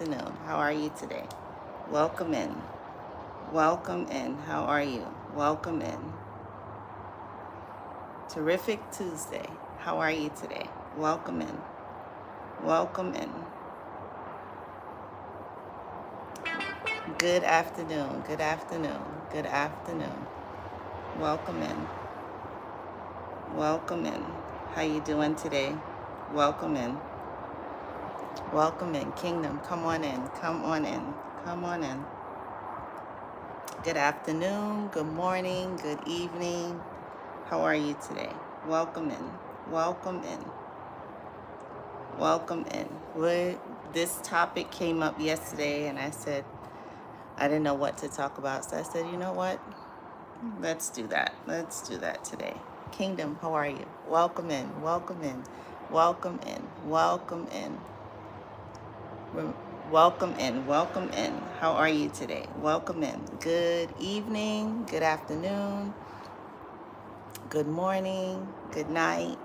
afternoon. How are you today? Welcome in. Welcome in. How are you? Welcome in. Terrific Tuesday. How are you today? Welcome in. Welcome in. Good afternoon. Good afternoon. Good afternoon. Welcome in. Welcome in. How you doing today? Welcome in. Welcome in. Kingdom, come on in. Come on in. Come on in. Good afternoon, good morning, good evening. How are you today? Welcome in. Welcome in. Welcome in. This topic came up yesterday and I said, I didn't know what to talk about. So I said, you know what? Let's do that. Let's do that today. Kingdom, how are you? Welcome in. Welcome in. Welcome in. Welcome in. Welcome in. Welcome in. How are you today? Welcome in. Good evening. Good afternoon. Good morning. Good night.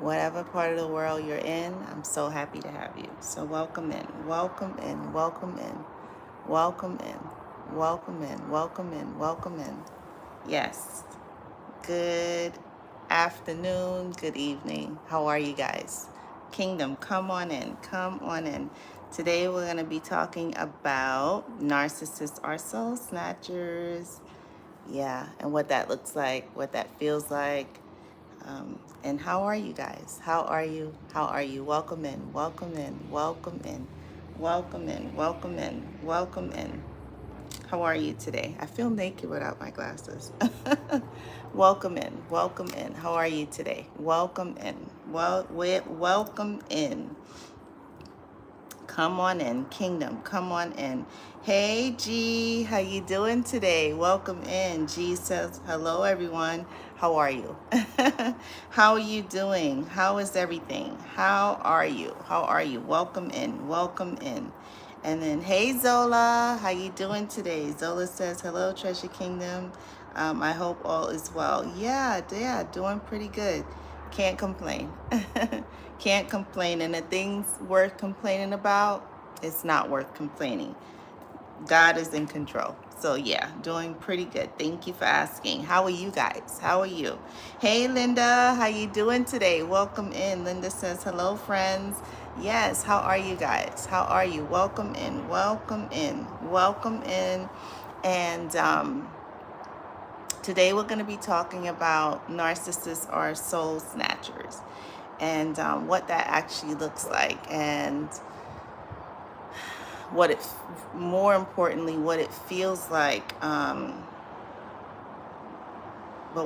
Whatever part of the world you're in, I'm so happy to have you. So welcome in. Welcome in. Welcome in. Welcome in. Welcome in. Welcome in. Welcome in. Yes. Good afternoon. Good evening. How are you guys? Kingdom, come on in. Come on in. Today we're going to be talking about narcissists are soul snatchers. Yeah, and what that looks like, what that feels like. And how are you guys? How are you? How are you? Welcome in. Welcome in. Welcome in. Welcome in. Welcome in. Welcome in. How are you today? I feel naked without my glasses. Welcome in. Welcome in. How are you today? Welcome in. Welcome in. Come on in, Kingdom. Come on in. Hey, G, how you doing today? Welcome in. G says, hello, everyone. How are you? How are you doing? How is everything? How are you? How are you? Welcome in. Welcome in. And then, hey, Zola, how you doing today? Zola says, hello, Treasure Kingdom. I hope all is well. Yeah, doing pretty good. Can't complain. Can't complain. And the things worth complaining about, it's not worth complaining. God is in control. So yeah, doing pretty good. Thank you for asking. How are you guys? How are you? Hey, Linda, how you doing today? Welcome in. Linda says, hello, friends. Yes, how are you guys? How are you? Welcome in. Welcome in. Welcome in. And today we're going to be talking about narcissists are soul snatchers and what that actually looks like, and what it, more importantly, what it feels like. But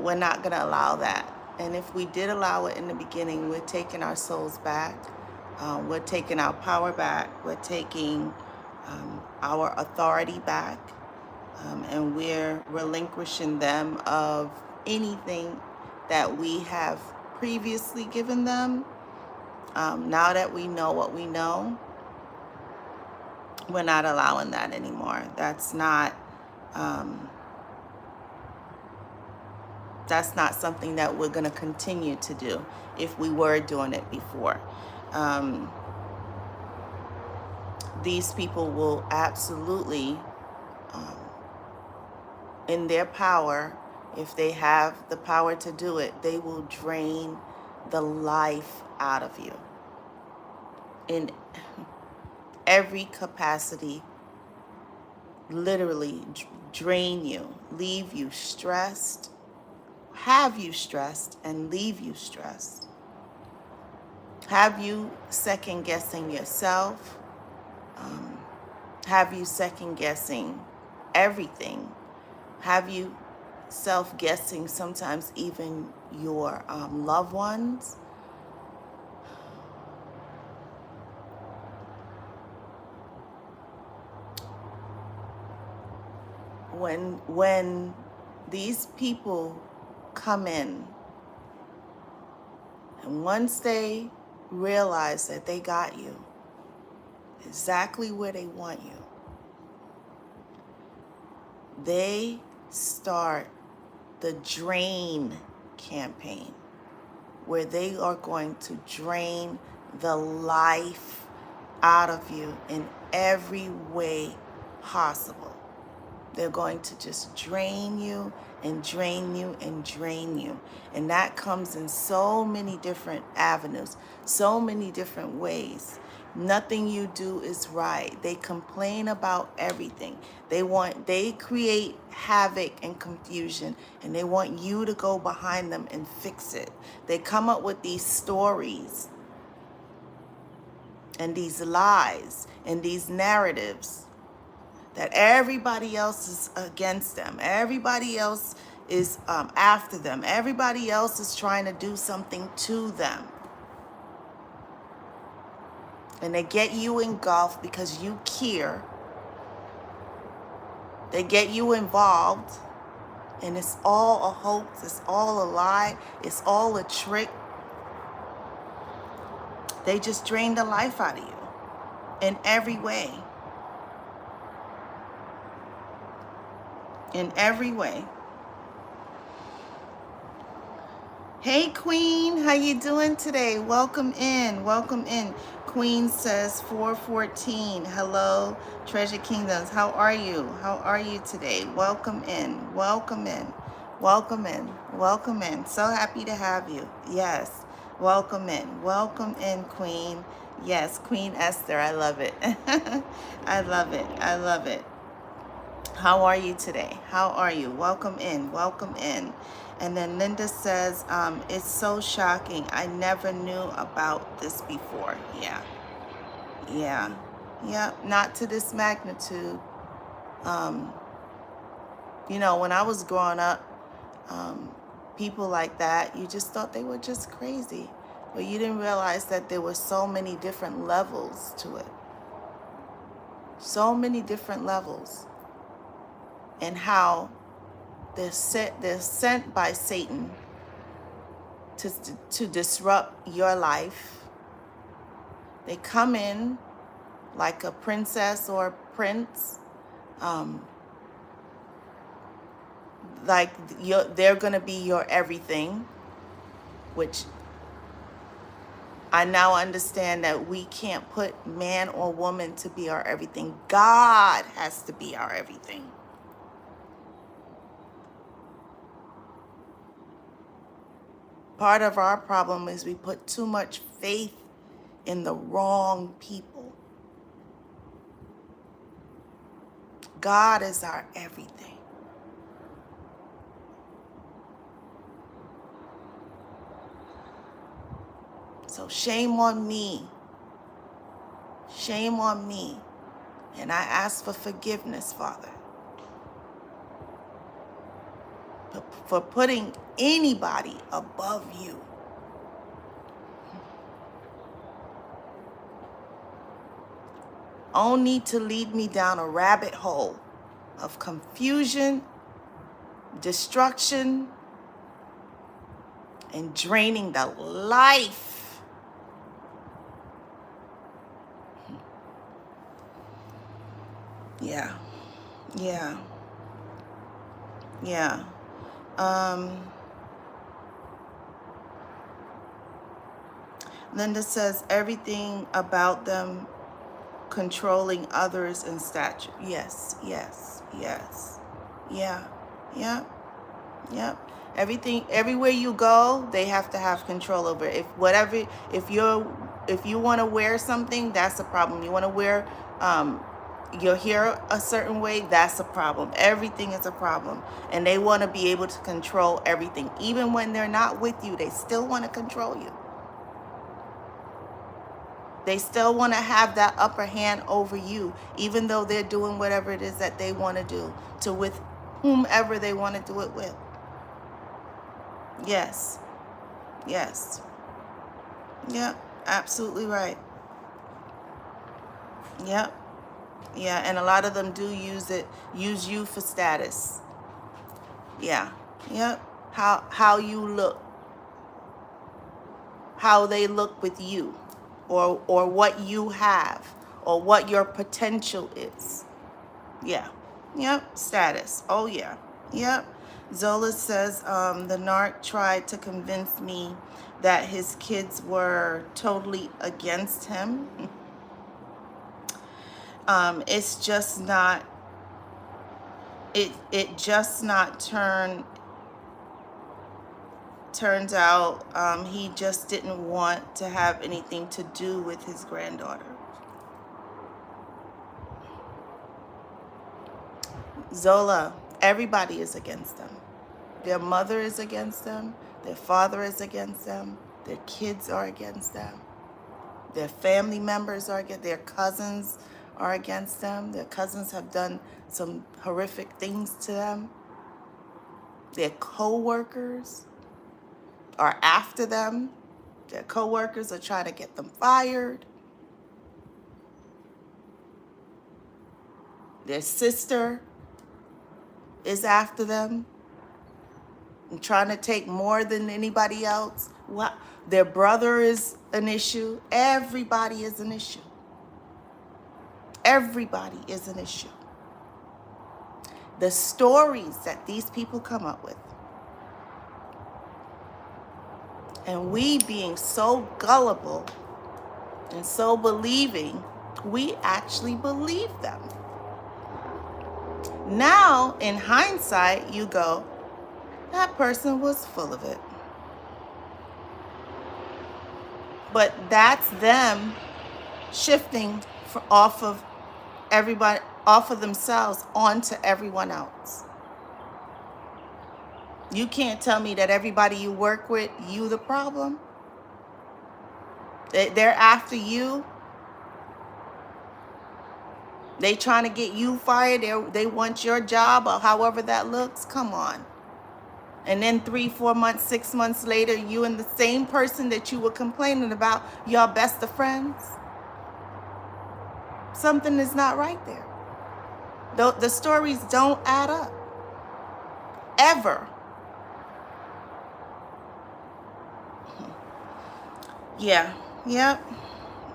we're not going to allow that. And if we did allow it in the beginning, we're taking our souls back. We're taking our power back. We're taking our authority back. And we're relinquishing them of anything that we have previously given them. Now that we know what we know, we're not allowing that anymore. That's not something that we're going to continue to do if we were doing it before. These people will absolutely, in their power, if they have the power to do it, they will drain the life out of you in every capacity. Literally drain you, leave you stressed, have you stressed, and leave you stressed. Have you second guessing yourself, have you second guessing everything, have you self guessing sometimes even your loved ones. When these people come in, and once they realize that they got you exactly where they want you, they start the drain campaign, where they are going to drain the life out of you in every way possible. They're going to just drain you and drain you and drain you. And that comes in so many different avenues, so many different ways. Nothing you do is right. They complain about everything. They create havoc and confusion, and they want you to go behind them and fix it. They come up with these stories and these lies and these narratives that everybody else is against them. Everybody else is after them. Everybody else is trying to do something to them. And they get you engulfed because you care. They get you involved. And it's all a hoax. It's all a lie. It's all a trick. They just drain the life out of you in every way. In every way. Hey Queen, how you doing today? Welcome in, welcome in. Queen says 414. Hello, Treasure Kingdoms. How are you? How are you today? Welcome in, welcome in, welcome in, welcome in. So happy to have you. Yes, welcome in, Queen. Yes, Queen Esther, I love it. I love it, I love it. How are you today? How are you? Welcome in. Welcome in. And then Linda says, it's so shocking. I never knew about this before. Yeah. Yeah. Yeah. Not to this magnitude. You know, when I was growing up, people like that, you just thought they were just crazy. But you didn't realize that there were so many different levels to it. So many different levels. And how they're sent by Satan to disrupt your life. They come in like a princess or a prince, like they're going to be your everything, which I now understand that we can't put man or woman to be our everything. God has to be our everything. Part of our problem is we put too much faith in the wrong people. God is our everything. So shame on me. Shame on me. And I ask for forgiveness, Father, for putting anybody above you. Only to lead me down a rabbit hole of confusion, destruction, and draining the life. Yeah. Yeah. Yeah. Linda says everything about them controlling others and stature. Yes, yes, yes. Yeah, yeah, yeah. Everything, everywhere you go, they have to have control over it. If you want to wear something, that's a problem. You want to wear your hair a certain way, that's a problem. Everything is a problem. And they want to be able to control everything. Even when they're not with you, they still want to control you. They still want to have that upper hand over you, even though they're doing whatever it is that they want to do with whomever they want to do it with. Yes. Yes. Yep. Absolutely right. Yep. Yeah. And a lot of them do use you for status. Yeah. Yep. How you look. How they look with you. Or what you have, or what your potential is. Yeah. Yep. Status. Oh, yeah. Yep. Zola says, the narc tried to convince me that his kids were totally against him. It's just not, it just not turns out he just didn't want to have anything to do with his granddaughter. Zola, everybody is against them. Their mother is against them. Their father is against them. Their kids are against them. Their family members are against, their cousins are against them. Their cousins have done some horrific things to them. Their co-workers are after them. Their co-workers are trying to get them fired. Their sister is after them and trying to take more than anybody else. What? Their brother is an issue. Everybody is an issue. Everybody is an issue. The stories that these people come up with, and we being so gullible and so believing, we actually believe them. Now, in hindsight, you go, that person was full of it. But that's them shifting off of everybody, off of themselves onto everyone else. You can't tell me that everybody you work with, you the problem. They're after you. They trying to get you fired. They want your job, or however that looks. Come on. And then 3, 4 months, 6 months later, you and the same person that you were complaining about, y'all best of friends. Something is not right there. The stories don't add up. Ever. Yeah. Yep.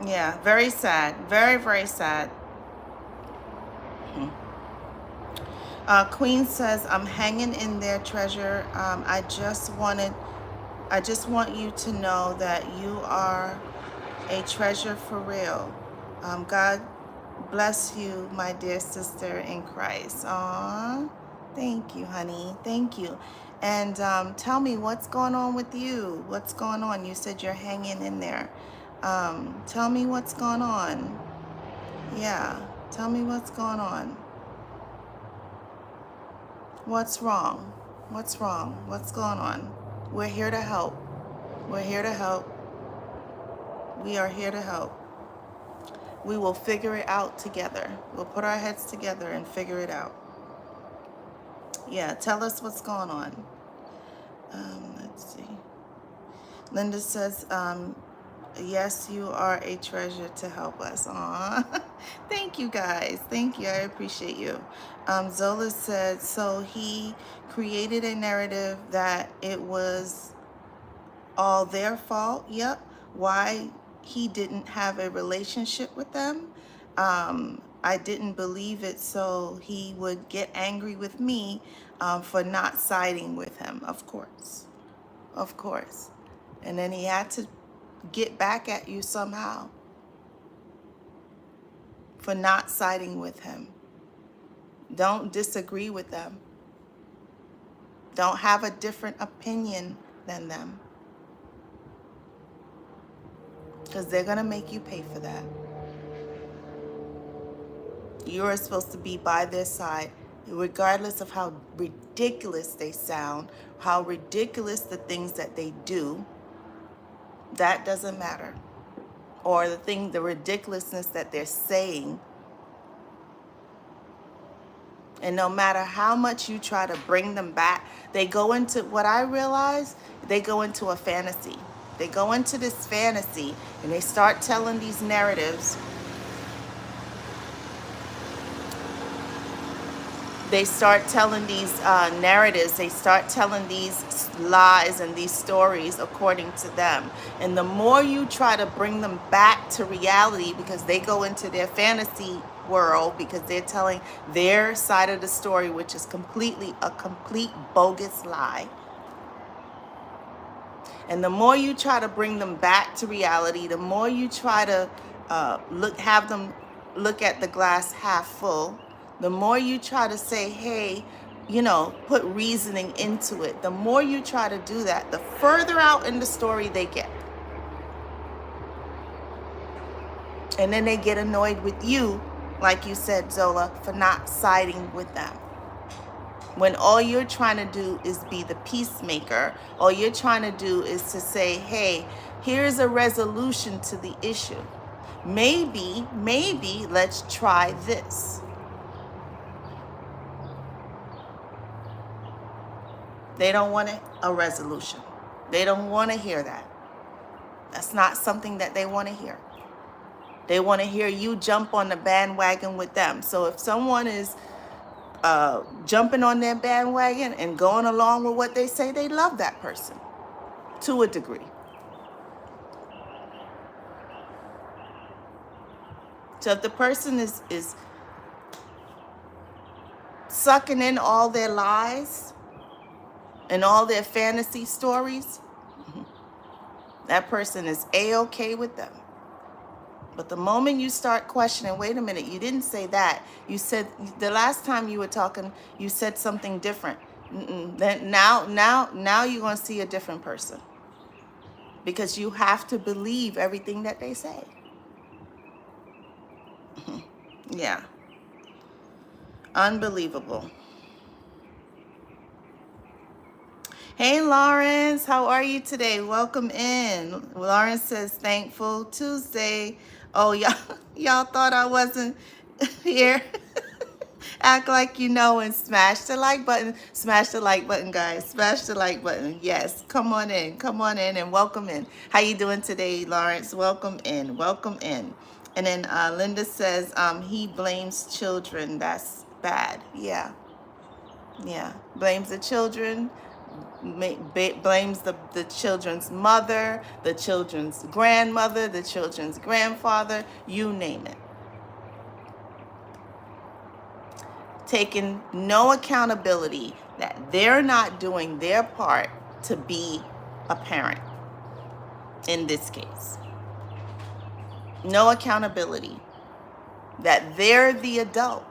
Yeah. Very sad. Very, very sad. Queen says, I'm hanging in there, treasure. I just want you to know that you are a treasure for real. God bless you, my dear sister in Christ. Aww. Thank you, honey. Thank you. And tell me, what's going on with you? What's going on? You said you're hanging in there. Tell me what's going on. Yeah. Tell me what's going on. What's wrong? What's wrong? What's going on? We're here to help. We're here to help. We are here to help. We will figure it out together. We'll put our heads together and figure it out. Yeah, tell us what's going on. Let's see. Linda says, yes, you are a treasure to help us. Aww. Thank you, guys. Thank you. I appreciate you. Zola said, so he created a narrative that it was all their fault. Yep. Why he didn't have a relationship with them. I didn't believe it, so he would get angry with me for not siding with him. Of course. Of course. And then he had to get back at you somehow for not siding with him. Don't disagree with them. Don't have a different opinion than them, because they're going to make you pay for that. You're supposed to be by their side, regardless of how ridiculous they sound, how ridiculous the things that they do. That doesn't matter. Or the ridiculousness that they're saying. And no matter how much you try to bring them back, they go into, what I realize, they go into a fantasy. They go into this fantasy and they start telling these narratives. They start telling these narratives. They start telling these lies and these stories according to them. And the more you try to bring them back to reality, because they go into their fantasy world, because they're telling their side of the story, which is a complete bogus lie. And the more you try to bring them back to reality, the more you try to have them look at the glass half full, the more you try to say, hey, put reasoning into it, the more you try to do that, the further out in the story they get. And then they get annoyed with you, like you said, Zola, for not siding with them. When all you're trying to do is be the peacemaker, all you're trying to do is to say, hey, here's a resolution to the issue. Maybe let's try this. They don't want a resolution. They don't want to hear that. That's not something that they want to hear. They want to hear you jump on the bandwagon with them. So if someone is jumping on their bandwagon and going along with what they say, they love that person to a degree. So if the person is sucking in all their lies and all their fantasy stories, that person is A-okay with them. But the moment you start questioning, wait a minute, you didn't say that. You said, the last time you were talking, you said something different. Then now you're going to see a different person. Because you have to believe everything that they say. Yeah. Unbelievable. Hey, Lawrence, how are you today? Welcome in. Lawrence says, thankful Tuesday. Oh, y'all thought I wasn't here. Act like you know and smash the like button. Smash the like button, guys. Smash the like button. Yes, come on in and welcome in. How you doing today, Lawrence? Welcome in. And then Linda says, he blames children. That's bad. Yeah. Blames the children. Blames the children's mother, the children's grandmother, the children's grandfather, you name it. Taking no accountability that they're not doing their part to be a parent in this case. No accountability that they're the adult.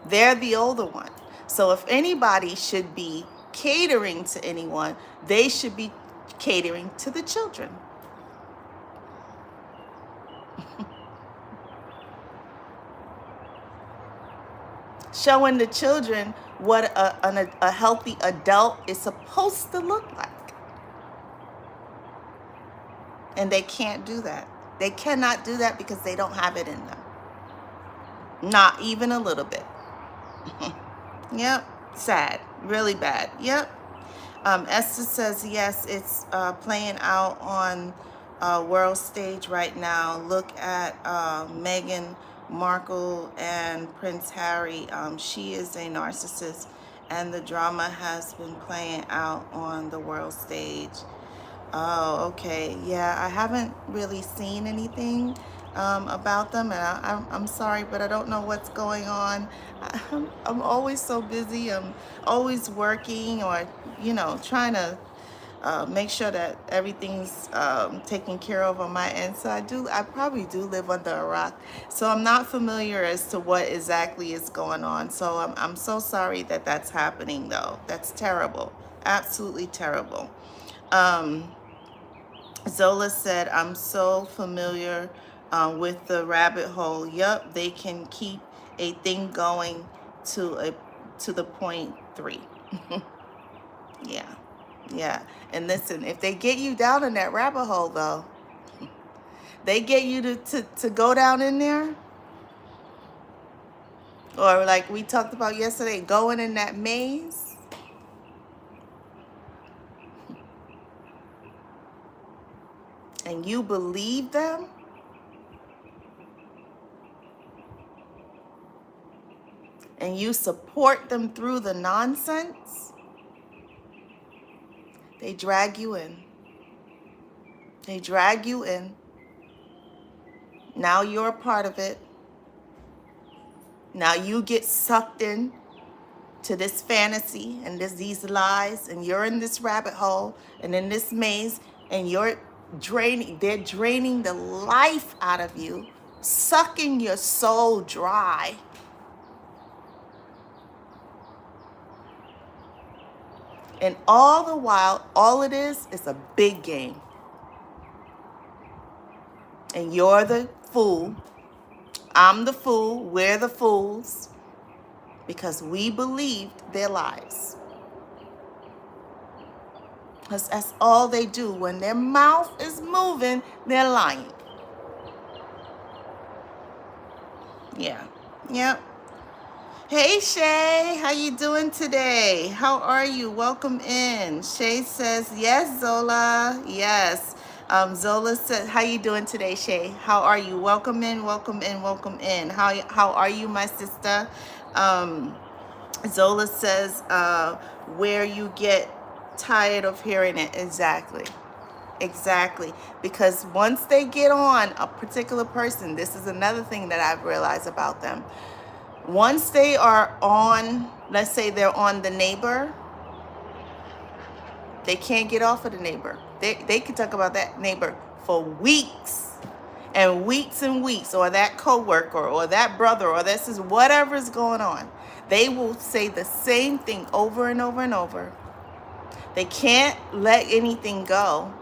They're the older one. So if anybody should be catering to anyone, they should be catering to the children. Showing the children what a healthy adult is supposed to look like. And they can't do that. They cannot do that because they don't have it in them. Not even a little bit. Yep. Sad. Really bad. Yep. Esther says, yes, it's playing out on world stage right now. Look at Meghan Markle and Prince Harry. She is a narcissist, and the drama has been playing out on the world stage. Oh, okay. Yeah, I haven't really seen anything about them, and I'm sorry, but I don't know what's going on. I'm always so busy. I'm always working or, trying to make sure that everything's taken care of on my end. So I probably do live under a rock. So I'm not familiar as to what exactly is going on. So I'm so sorry that that's happening, though. That's terrible. Absolutely terrible. Zola said, I'm so familiar with the rabbit hole. Yup, they can keep a thing going to the point 3. Yeah. And listen, if they get you down in that rabbit hole, though, they get you to go down in there, or like we talked about yesterday, going in that maze, and you believe them, and you support them through the nonsense, they drag you in. They drag you in. Now you're a part of it. Now you get sucked in to this fantasy and these lies, and you're in this rabbit hole and in this maze, and they're draining the life out of you sucking your soul dry. And all the while, all it is a big game. And you're the fool. I'm the fool. We're the fools. Because we believed their lies. Because that's all they do. When their mouth is moving, they're lying. Yeah. Yep. Hey Shay, how you doing today? How are you? Welcome in. Shay says, yes, Zola. Yes. Zola says, how you doing today, Shay? How are you? Welcome in, welcome in, welcome in. How are you, my sister? Zola says, where you get tired of hearing it. Exactly. Exactly. Because once they get on a particular person, this is another thing that I've realized about them. Once they are on, let's say they're on the neighbor, they can't get off of the neighbor. They can talk about that neighbor for weeks and weeks and weeks, or that coworker or that brother or this is whatever's going on. They will say the same thing over and over and over. They can't let anything go.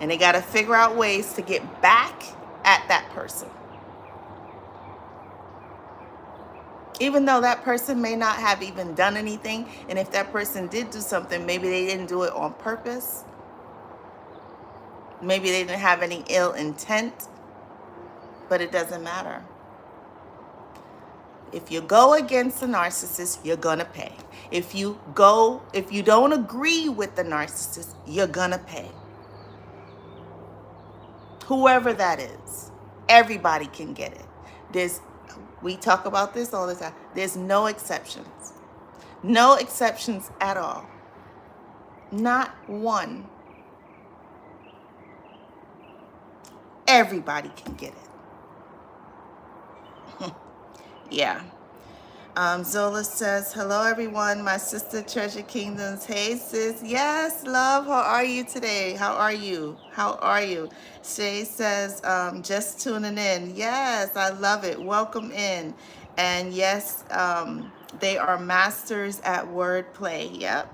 And they got to figure out ways to get back at that person. Even though that person may not have even done anything, and if that person did do something, maybe they didn't do it on purpose. Maybe they didn't have any ill intent, but it doesn't matter. If you go against a narcissist, you're gonna pay. If you don't agree with the narcissist, you're gonna pay. Whoever that is, everybody can get it. We talk about this all the time. There's no exceptions. No exceptions at all. Not one. Everybody can get it. Yeah. Zola says, hello, everyone. My sister, Treasure Kingdoms. Hey, sis. Yes, love. How are you today? How are you? How are you? Shay says, just tuning in. Yes, I love it. Welcome in. And yes, they are masters at wordplay. Yep.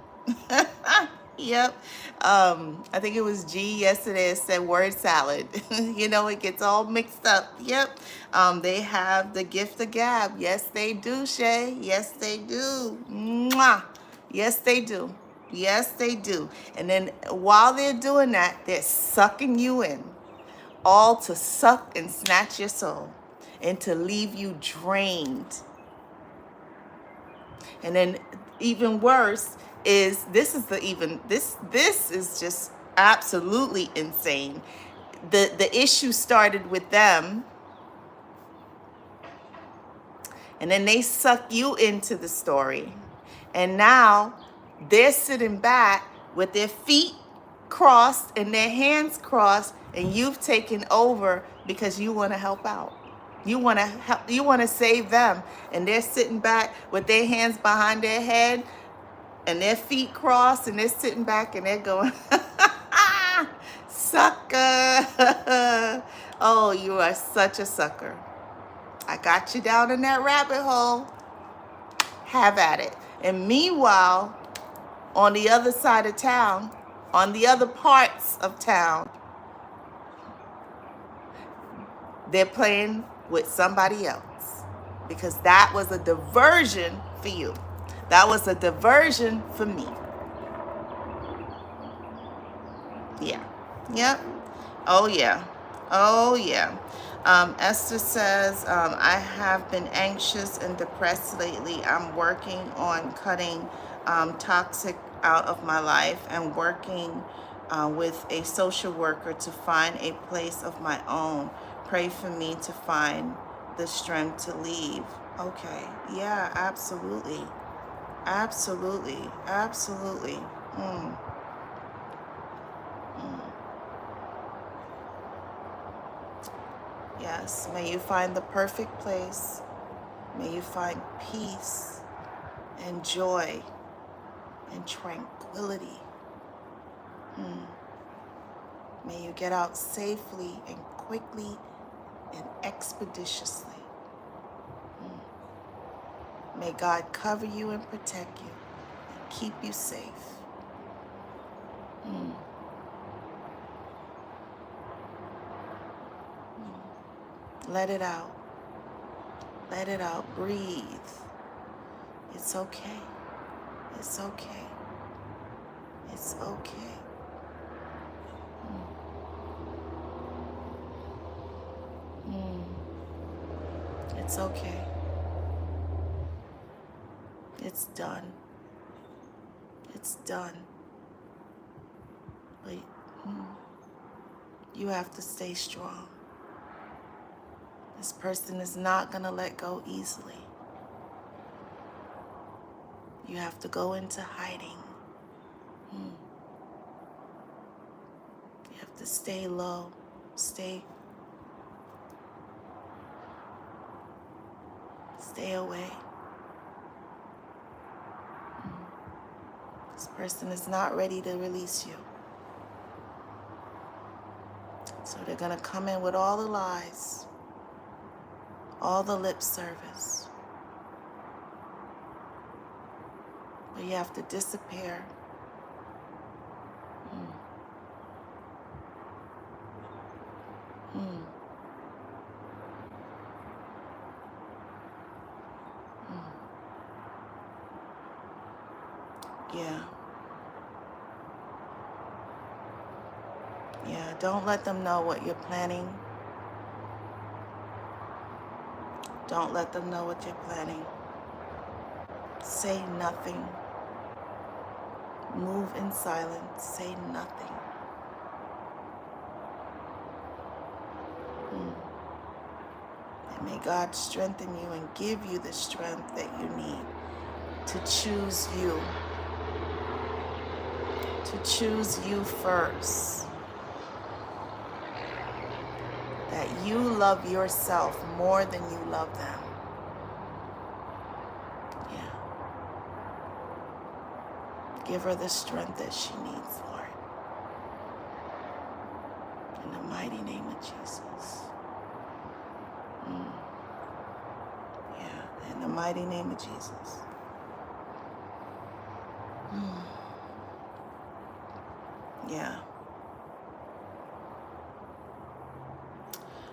Yep. I think it was G yesterday said word salad. You know, it gets all mixed up. Yep. They have the gift of gab. Yes, they do, Shay. Yes, they do. Mwah. Yes, they do. Yes, they do. And then while they're doing that, they're sucking you in, all to suck and snatch your soul and to leave you drained. And then even worse is this is just absolutely insane. The issue started with them, and then they suck you into the story. And now they're sitting back with their feet crossed and their hands crossed, and you've taken over because you want to help out. You want to help, you want to save them, and they're sitting back with their hands behind their head and their feet crossed, and they're sitting back and they're going, sucker. Oh, you are such a sucker. I got you down in that rabbit hole. Have at it. And meanwhile, on the other side of town, on the other parts of town, they're playing with somebody else, because that was a diversion for you. That was a diversion for me. Yeah. Yep. Oh, yeah. Oh, yeah. Esther says, I have been anxious and depressed lately. I'm working on cutting toxic out of my life and working with a social worker to find a place of my own. Pray for me to find the strength to leave. Okay. Yeah, absolutely. Absolutely. Absolutely. Yes, may you find the perfect place. May you find peace and joy and tranquility. May you get out safely and quickly and expeditiously. May God cover you and protect you and keep you safe. Let it out. Let it out. Breathe. It's okay. It's okay. It's okay. It's okay. It's done. It's done. But you have to stay strong. This person is not going to let go easily. You have to go into hiding. You have to stay low. Stay away. This person is not ready to release you. So they're going to come in with all the lies, all the lip service. But you have to disappear. Yeah. Yeah, don't let them know what you're planning. Don't let them know what you're planning. Say nothing. Move in silence. Say nothing. And may God strengthen you and give you the strength that you need to choose you. To choose you first. That you love yourself more than you love them. Yeah. Give her the strength that she needs, Lord. In the mighty name of Jesus. Yeah, in the mighty name of Jesus. Yeah.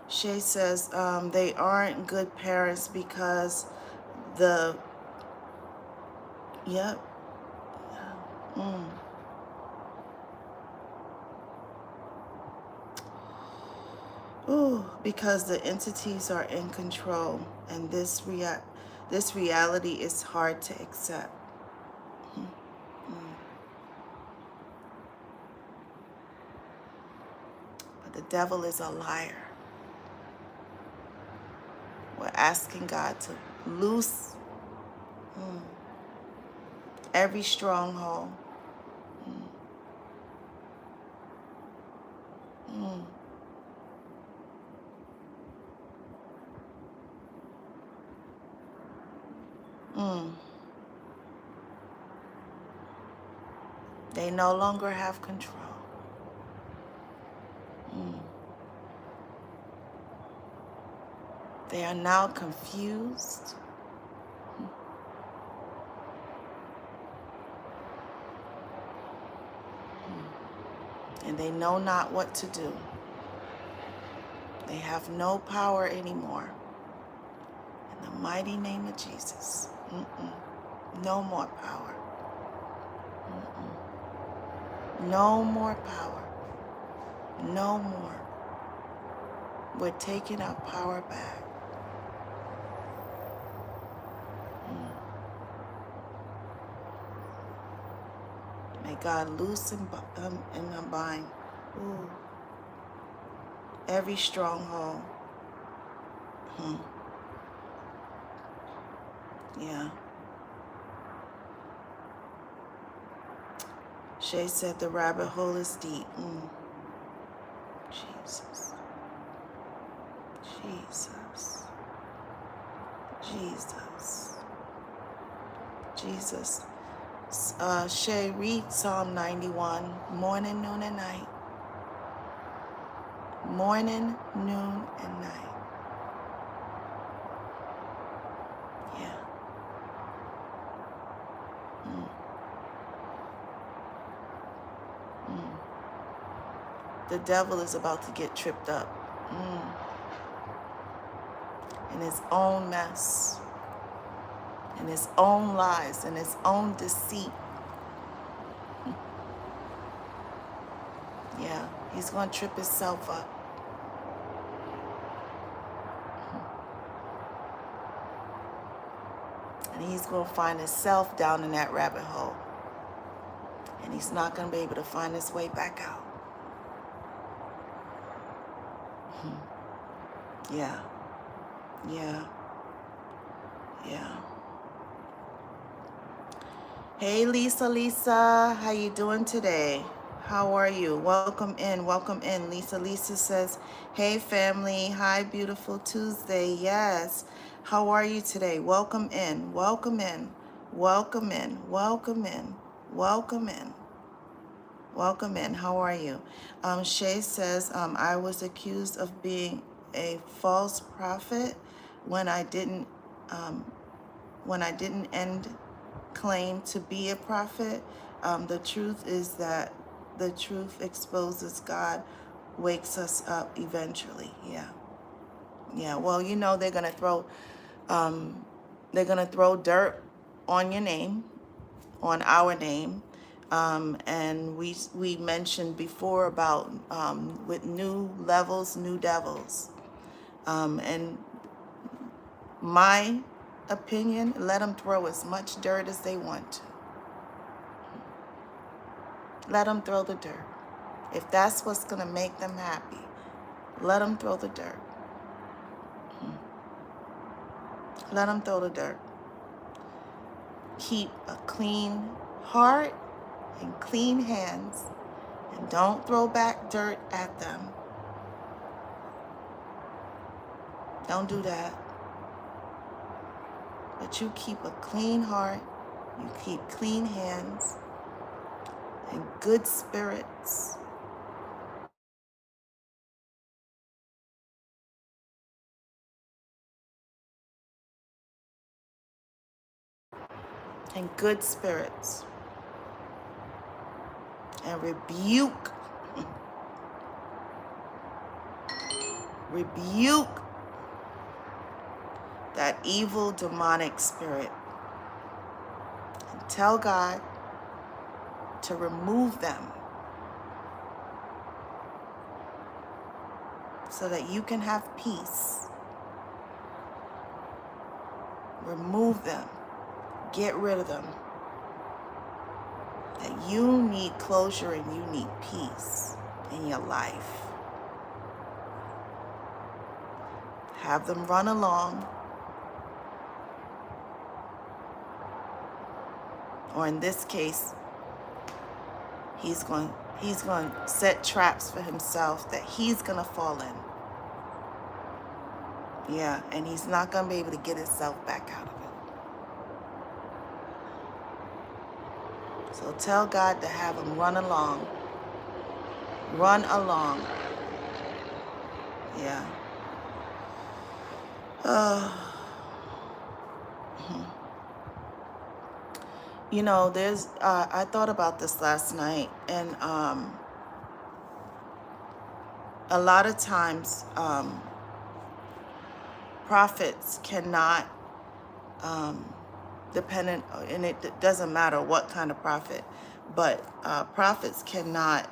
Shay says they aren't good parents because yep. Ooh, because the entities are in control and this reality is hard to accept. But the devil is a liar. We're asking God to loose every stronghold. They no longer have control. They are now confused. And they know not what to do. They have no power anymore. In the mighty name of Jesus. No more power. No more power. No more. We're taking our power back. May God loose and unbind every stronghold. Yeah. Shay said the rabbit hole is deep. Jesus. Jesus. Jesus. Jesus. Shay, read Psalm 91, morning, noon, and night. Morning, noon, and night. The devil is about to get tripped up in his own mess, in his own lies, in his own deceit. Yeah, he's going to trip himself up. And he's going to find himself down in that rabbit hole. And he's not going to be able to find his way back out. Yeah. Yeah. Yeah. Hey, Lisa, how you doing today? How are you? Welcome in, welcome in. Lisa says, hey, family. Hi, beautiful Tuesday. Yes. How are you today? Welcome in, welcome in, welcome in, welcome in, welcome in, welcome in. How are you? Shay says, I was accused of being a false prophet when I didn't end claim to be a prophet. The truth is that the truth exposes God, wakes us up eventually. Yeah. Yeah. Well, you know, they're gonna throw dirt on your name, on our name. And we mentioned before about with new levels, new devils. And my opinion, let them throw as much dirt as they want to. Let them throw the dirt. If that's what's going to make them happy, let them throw the dirt. Let them throw the dirt. Keep a clean heart and clean hands, and don't throw back dirt at them. Don't do that. But you keep a clean heart, you keep clean hands, and good spirits. And good spirits. And rebuke that evil demonic spirit. And tell God to remove them so that you can have peace. Remove them. Get rid of them. That you need closure and you need peace in your life. Have them run along. Or in this case, he's going to set traps for himself that he's going to fall in. Yeah, and he's not going to be able to get himself back out of it. So tell God to have him run along. Run along. Yeah. You know, there's, I thought about this last night, and a lot of times prophets cannot, dependent, and it doesn't matter what kind of prophet, but prophets cannot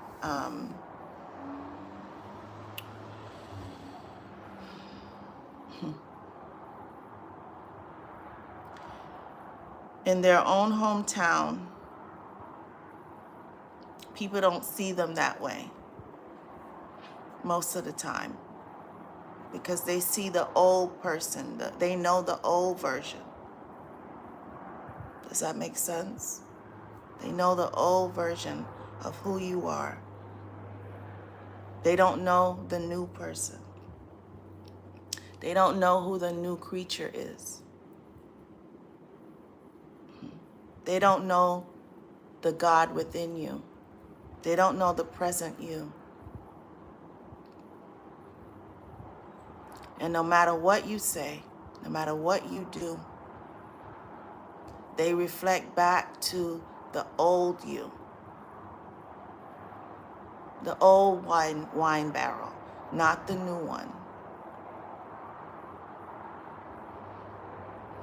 in their own hometown, people don't see them that way most of the time, because they see the old person, they know the old version. Does that make sense? They know the old version of who you are. They don't know the new person. They don't know who the new creature is. They don't know the God within you. They don't know the present you. And no matter what you say, no matter what you do, they reflect back to the old you. The old wine barrel, not the new one.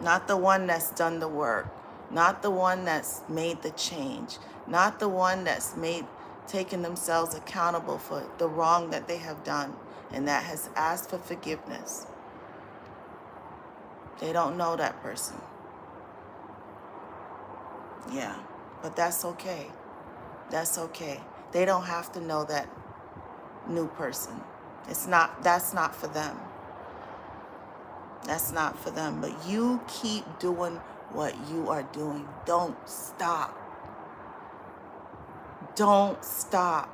Not the one that's done the work. Not the one that's made the change. Not the one that's taken themselves accountable for the wrong that they have done and that has asked for forgiveness. They don't know that person. Yeah, but that's okay. That's okay. They don't have to know that new person. That's not for them. That's not for them. But you keep doing what you are doing. Don't stop. Don't stop.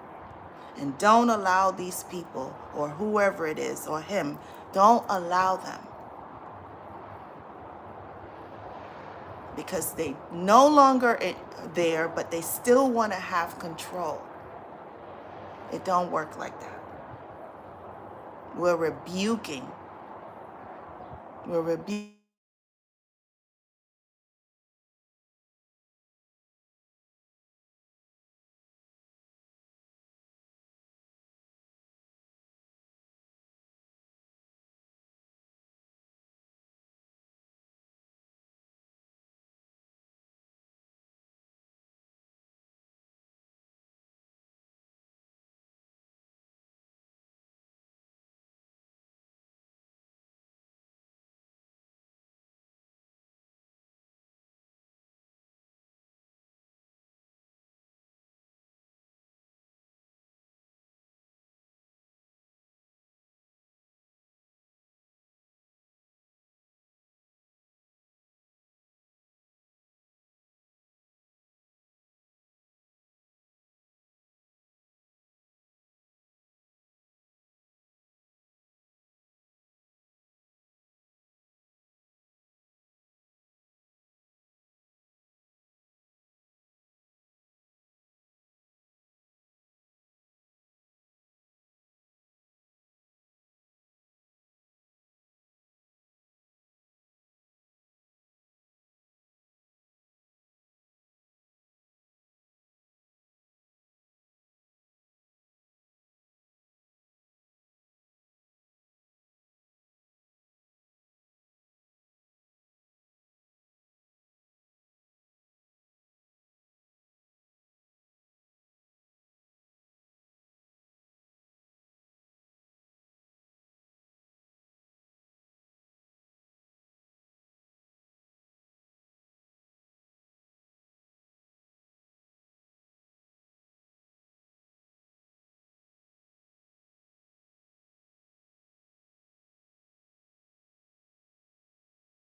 And don't allow these people or whoever it is or him, don't allow them. Because they no longer there, but they still want to have control. It don't work like that. We're rebuking